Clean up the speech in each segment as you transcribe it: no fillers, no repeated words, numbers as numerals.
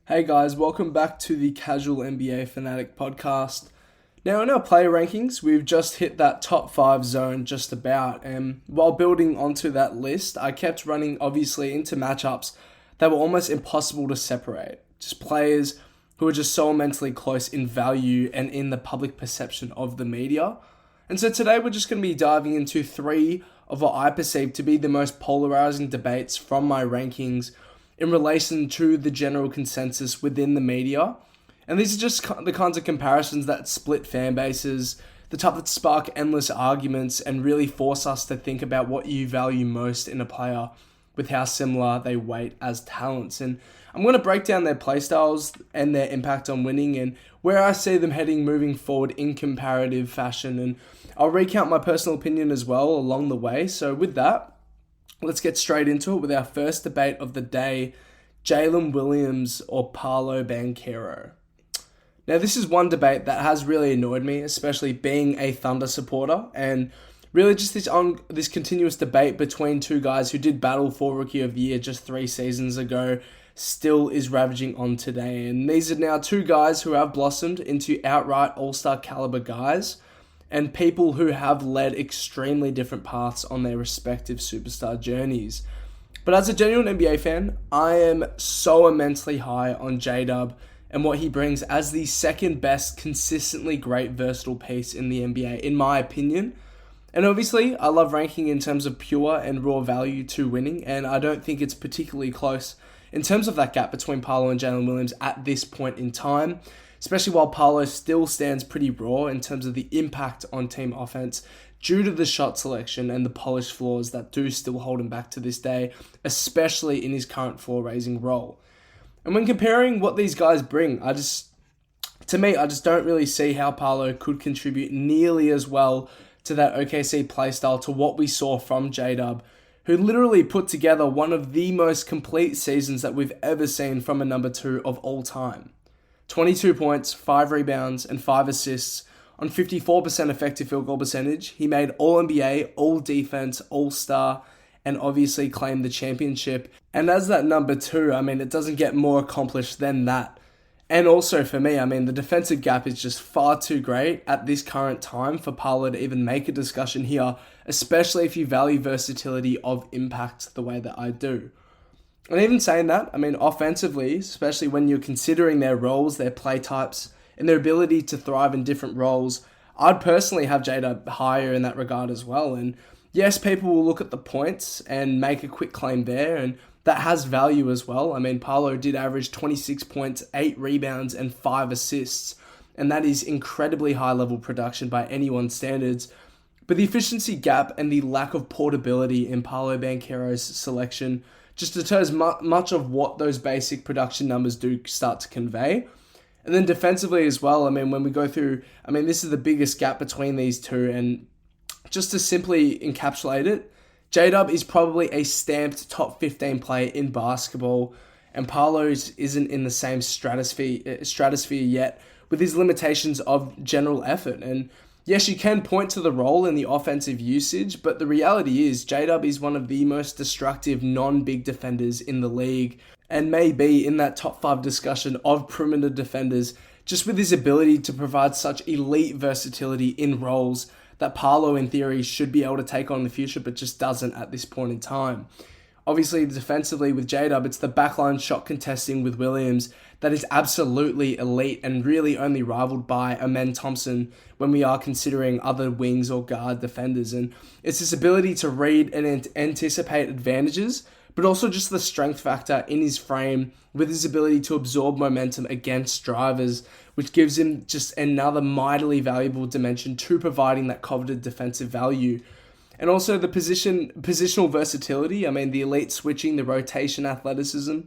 Hey guys, welcome back to the Casual NBA Fanatic podcast. Now, in our player rankings, we've just hit that top 5 zone just about, and while building onto that list, I kept running obviously into matchups that were almost impossible to separate. Just players who are just so immensely close in value and in the public perception of the media. And so today we're just going to be diving into 3 of what I perceive to be the most polarizing debates from my rankings in relation to the general consensus within the media. And these are just the kinds of comparisons that split fan bases, the type that spark endless arguments and really force us to think about what you value most in a player with how similar they weight as talents. And I'm going to break down their playstyles and their impact on winning and where I see them heading moving forward in comparative fashion. And I'll recount my personal opinion as well along the way. So with that, let's get straight into it with our first debate of the day, Jalen Williams or Paolo Banchero. Now, this is one debate that has really annoyed me, especially being a Thunder supporter, and really just this continuous debate between two guys who did battle for Rookie of the Year just 3 seasons ago still is ravaging on today. And these are now two guys who have blossomed into outright all-star caliber guys, and people who have led extremely different paths on their respective superstar journeys. But as a genuine NBA fan, I am so immensely high on J-Dub and what he brings as the second best consistently great versatile piece in the NBA, in my opinion. And obviously, I love ranking in terms of pure and raw value to winning, and I don't think it's particularly close in terms of that gap between Paolo and Jalen Williams at this point in time, especially while Paolo still stands pretty raw in terms of the impact on team offense due to the shot selection and the polished flaws that do still hold him back to this day, especially in his current floor-raising role. And when comparing what these guys bring, I just don't really see how Paolo could contribute nearly as well to that OKC playstyle to what we saw from J-Dub, who literally put together one of the most complete seasons that we've ever seen from a number 2 of all time. 22 points, 5 rebounds, and 5 assists on 54% effective field goal percentage. He made All-NBA, All-Defense, All-Star, and obviously claimed the championship. And as that number 2, it doesn't get more accomplished than that. And also for me, the defensive gap is just far too great at this current time for Paolo to even make a discussion here, especially if you value versatility of impact the way that I do. And even saying that, offensively, especially when you're considering their roles, their play types, and their ability to thrive in different roles, I'd personally have Jada higher in that regard as well. And yes, people will look at the points and make a quick claim there, and that has value as well. Paolo did average 26 points, 8 rebounds, and 5 assists, and that is incredibly high-level production by anyone's standards. But the efficiency gap and the lack of portability in Paolo Banchero's selection just deters much of what those basic production numbers do start to convey. And then defensively as well, when we go through, this is the biggest gap between these two, and just to simply encapsulate it, J-Dub is probably a stamped top 15 player in basketball, and Paolo isn't in the same stratosphere yet with his limitations of general effort. And yes, you can point to the role in the offensive usage, but the reality is J-Dub is one of the most destructive non-big defenders in the league and may be in that top 5 discussion of perimeter defenders, just with his ability to provide such elite versatility in roles that Paolo in theory should be able to take on in the future, but just doesn't at this point in time. Obviously, defensively with J-Dub, it's the backline shot contesting with Williams that is absolutely elite and really only rivaled by Amen Thompson when we are considering other wings or guard defenders. And it's this ability to read and anticipate advantages, but also just the strength factor in his frame with his ability to absorb momentum against drivers, which gives him just another mightily valuable dimension to providing that coveted defensive value. And also the positional versatility, the elite switching, the rotation athleticism,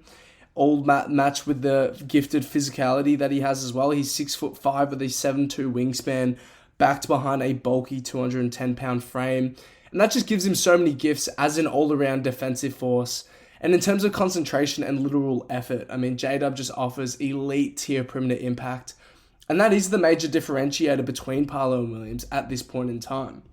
all matched with the gifted physicality that he has as well. He's 6'5" with a 7'2" wingspan, backed behind a bulky 210-pound frame. And that just gives him so many gifts as an all-around defensive force. And in terms of concentration and literal effort, J-Dub just offers elite tier perimeter impact. And that is the major differentiator between Paolo and Williams at this point in time.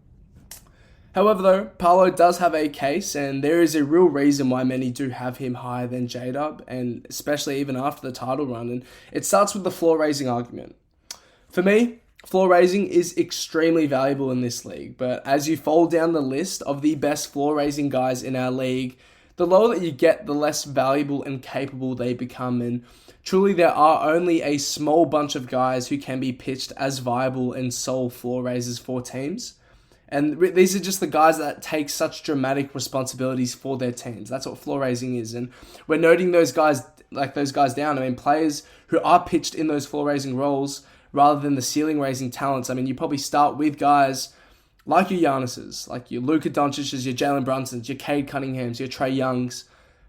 However, though, Paolo does have a case, and there is a real reason why many do have him higher than J-Dub, and especially even after the title run, and it starts with the floor raising argument. For me, floor raising is extremely valuable in this league, but as you fold down the list of the best floor raising guys in our league, the lower that you get, the less valuable and capable they become, and truly there are only a small bunch of guys who can be pitched as viable and sole floor raisers for teams. And these are just the guys that take such dramatic responsibilities for their teams. That's what floor raising is. And we're noting those guys down. I mean, players who are pitched in those floor raising roles rather than the ceiling raising talents. I mean, you probably start with guys like your Giannis's, like your Luka Doncic's, your Jalen Brunson's, your Cade Cunningham's, your Trae Young's.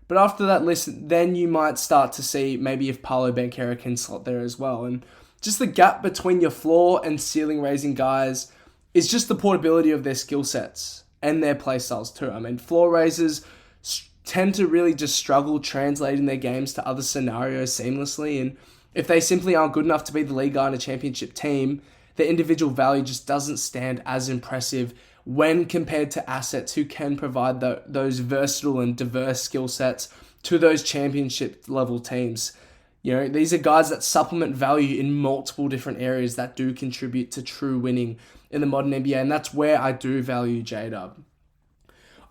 But after that list, then you might start to see maybe if Paolo Banchero can slot there as well. And just the gap between your floor and ceiling raising guys is just the portability of their skill sets and their play styles too. I mean, floor raisers tend to really just struggle translating their games to other scenarios seamlessly, and if they simply aren't good enough to be the lead guy in a championship team, their individual value just doesn't stand as impressive when compared to assets who can provide those versatile and diverse skill sets to those championship level teams. You know, these are guys that supplement value in multiple different areas that do contribute to true winning in the modern NBA, and that's where I do value J-Dub.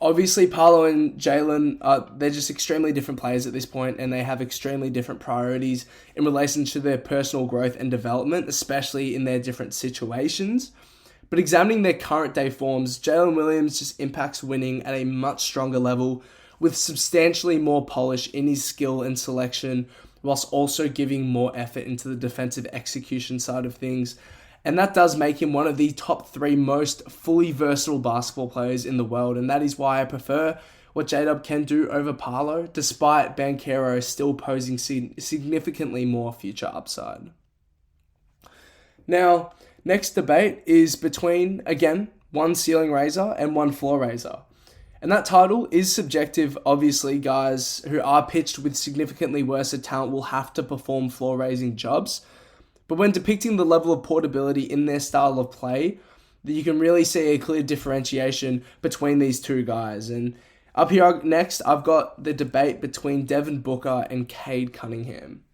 Obviously, Paolo and Jalen, they're just extremely different players at this point, and they have extremely different priorities in relation to their personal growth and development, especially in their different situations. But examining their current day forms, Jalen Williams just impacts winning at a much stronger level with substantially more polish in his skill and selection, whilst also giving more effort into the defensive execution side of things. And that does make him one of the top 3 most fully versatile basketball players in the world. And that is why I prefer what J-Dub can do over Paolo, despite Banchero still posing significantly more future upside. Now, next debate is between, again, one ceiling raiser and one floor raiser. And that title is subjective. Obviously, guys who are pitched with significantly worse talent will have to perform floor raising jobs. But when depicting the level of portability in their style of play, you can really see a clear differentiation between these two guys. And up here next, I've got the debate between Devin Booker and Cade Cunningham.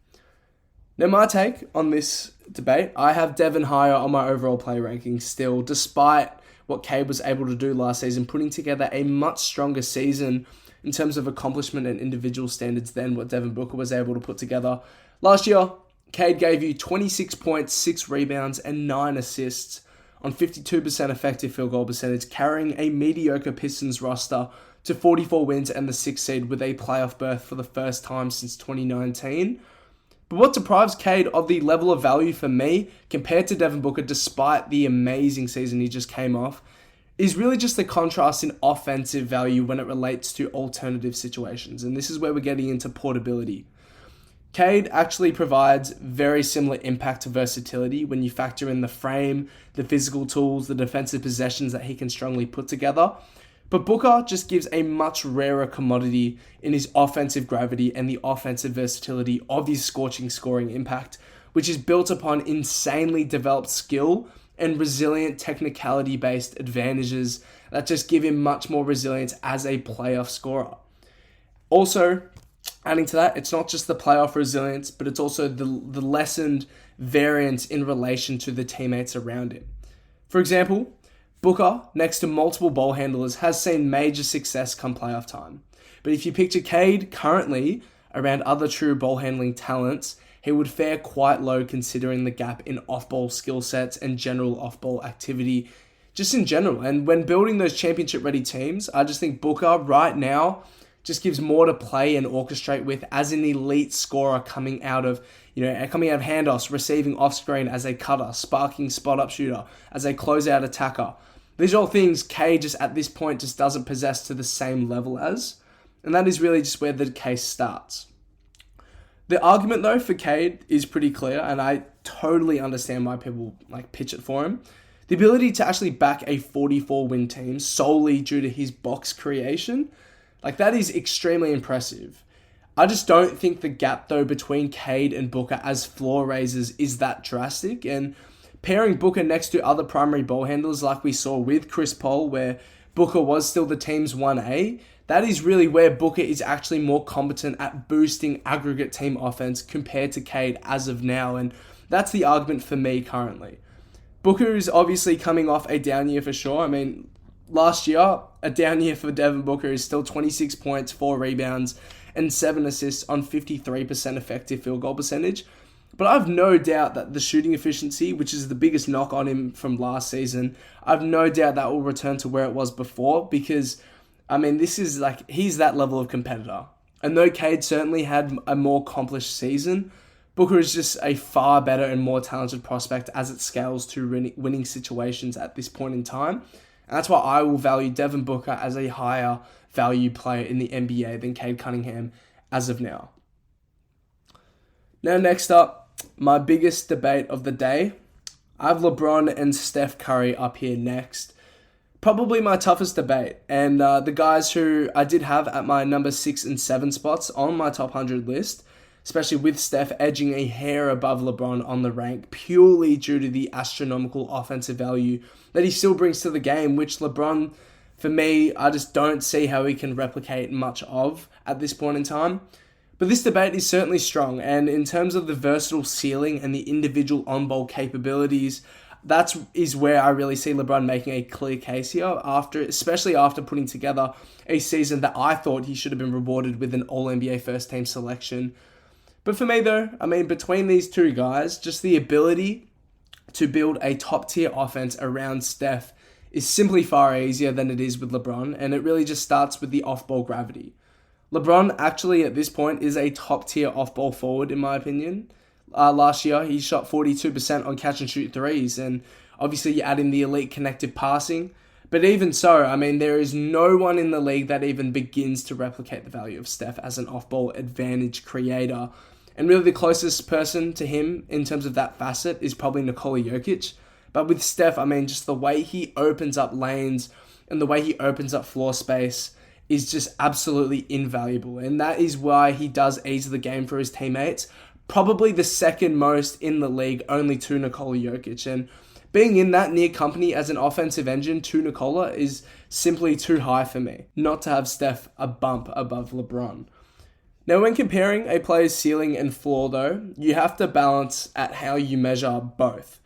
Now, my take on this debate, I have Devin higher on my overall play ranking still, despite what Cade was able to do last season, putting together a much stronger season in terms of accomplishment and individual standards than what Devin Booker was able to put together. Last year, Cade gave you 26 points, 6 rebounds, and 9 assists on 52% effective field goal percentage, carrying a mediocre Pistons roster to 44 wins and the 6th seed with a playoff berth for the first time since 2019. But what deprives Cade of the level of value for me compared to Devin Booker, despite the amazing season he just came off, is really just the contrast in offensive value when it relates to alternative situations. And this is where we're getting into portability. Cade actually provides very similar impact to versatility when you factor in the frame, the physical tools, the defensive possessions that he can strongly put together. But Booker just gives a much rarer commodity in his offensive gravity and the offensive versatility of his scoring impact, which is built upon insanely developed skill and resilient technicality-based advantages that just give him much more resilience as a playoff scorer. Also, adding to that, it's not just the playoff resilience, but it's also the lessened variance in relation to the teammates around him. For example, Booker, next to multiple ball handlers, has seen major success come playoff time. But if you picture Cade currently around other true ball handling talents, he would fare quite low considering the gap in off-ball skill sets and general off-ball activity, just in general. And when building those championship-ready teams, I just think Booker right now just gives more to play and orchestrate with as an elite scorer coming out of handoffs, receiving off screen as a cutter, sparking spot-up shooter, as a closeout attacker. These are all things Cade just at this point just doesn't possess to the same level as, and that is really just where the case starts. The argument though for Cade is pretty clear, and I totally understand why people pitch it for him. The ability to actually back a 44-win team solely due to his box creation, that is extremely impressive. I just don't think the gap, though, between Cade and Booker as floor raisers is that drastic. And pairing Booker next to other primary ball handlers like we saw with Chris Paul, where Booker was still the team's 1A, that is really where Booker is actually more competent at boosting aggregate team offense compared to Cade as of now, and that's the argument for me currently. Booker is obviously coming off a down year for sure. I mean, last year, a down year for Devin Booker is still 26 points, 4 rebounds, and 7 assists on 53% effective field goal percentage. But I've no doubt that the shooting efficiency, which is the biggest knock on him from last season, I've no doubt that will return to where it was before because, I mean, this is like, he's that level of competitor. And though Cade certainly had a more accomplished season, Booker is just a far better and more talented prospect as it scales to winning situations at this point in time. And that's why I will value Devin Booker as a higher value player in the NBA than Cade Cunningham as of now. Now, next up, my biggest debate of the day. I have LeBron and Steph Curry up here next. Probably my toughest debate. And the guys who I did have at my number 6 and 7 spots on my top 100 list, especially with Steph edging a hair above LeBron on the rank purely due to the astronomical offensive value that he still brings to the game, which LeBron, for me, I just don't see how he can replicate much of at this point in time. But this debate is certainly strong, and in terms of the versatile ceiling and the individual on-ball capabilities, that is where I really see LeBron making a clear case here, especially after putting together a season that I thought he should have been rewarded with an All-NBA first-team selection. But for me though, I mean, between these two guys, just the ability to build a top-tier offense around Steph is simply far easier than it is with LeBron, and it really just starts with the off-ball gravity. LeBron actually at this point is a top-tier off-ball forward in my opinion. Last year, he shot 42% on catch-and-shoot threes, and obviously you add in the elite connected passing. But even so, I mean, there is no one in the league that even begins to replicate the value of Steph as an off-ball advantage creator. And really the closest person to him in terms of that facet is probably Nikola Jokic. But with Steph, I mean, just the way he opens up lanes and the way he opens up floor space is just absolutely invaluable. And that is why he does ease the game for his teammates. Probably the second most in the league, only to Nikola Jokic. And being in that near company as an offensive engine to Nikola is simply too high for me, not to have Steph a bump above LeBron. Now, when comparing a player's ceiling and floor, though, you have to balance at how you measure both.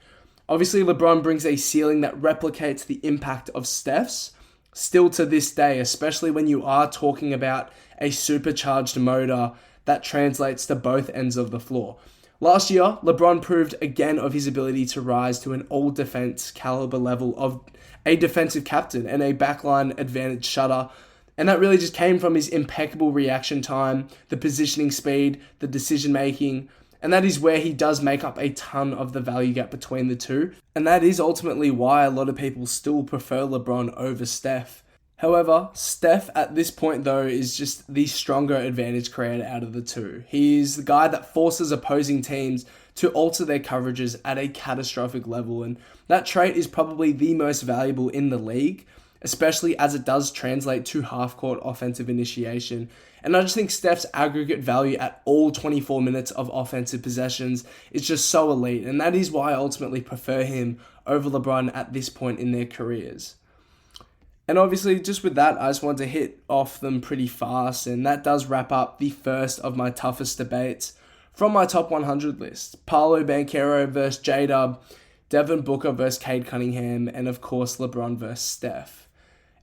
Obviously, LeBron brings a ceiling that replicates the impact of Steph's, still to this day, especially when you are talking about a supercharged motor that translates to both ends of the floor. Last year, LeBron proved again of his ability to rise to an all-defense caliber level of a defensive captain and a backline advantage shutter. And that really just came from his impeccable reaction time, the positioning speed, the decision-making, and that is where he does make up a ton of the value gap between the two. And that is ultimately why a lot of people still prefer LeBron over Steph. However, Steph at this point though is just the stronger advantage creator out of the two. He's the guy that forces opposing teams to alter their coverages at a catastrophic level, and that trait is probably the most valuable in the league, especially as it does translate to half-court offensive initiation. And I just think Steph's aggregate value at all 24 minutes of offensive possessions is just so elite, and that is why I ultimately prefer him over LeBron at this point in their careers. And obviously, just with that, I just want to hit off them pretty fast, and that does wrap up the first of my toughest debates from my top 100 list. Paolo Banchero versus J-Dub, Devin Booker versus Cade Cunningham, and of course, LeBron versus Steph.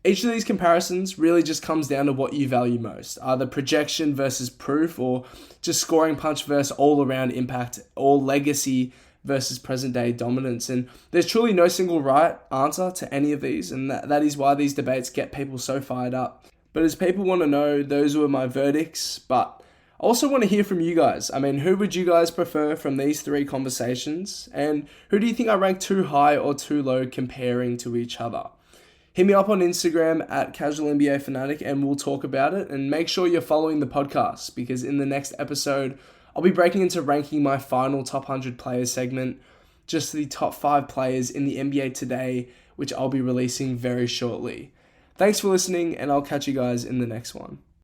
Each of these comparisons really just comes down to what you value most, either projection versus proof, or just scoring punch versus all-around impact, or legacy versus present-day dominance. And there's truly no single right answer to any of these, and that is why these debates get people so fired up. But as people want to know, those were my verdicts, but I also want to hear from you guys. I mean, who would you guys prefer from these three conversations, and who do you think I rank too high or too low comparing to each other? Hit me up on Instagram at Casual NBA Fanatic and we'll talk about it. And make sure you're following the podcast because in the next episode, I'll be breaking into ranking my final top 100 players segment, just the top 5 players in the NBA today, which I'll be releasing very shortly. Thanks for listening and I'll catch you guys in the next one.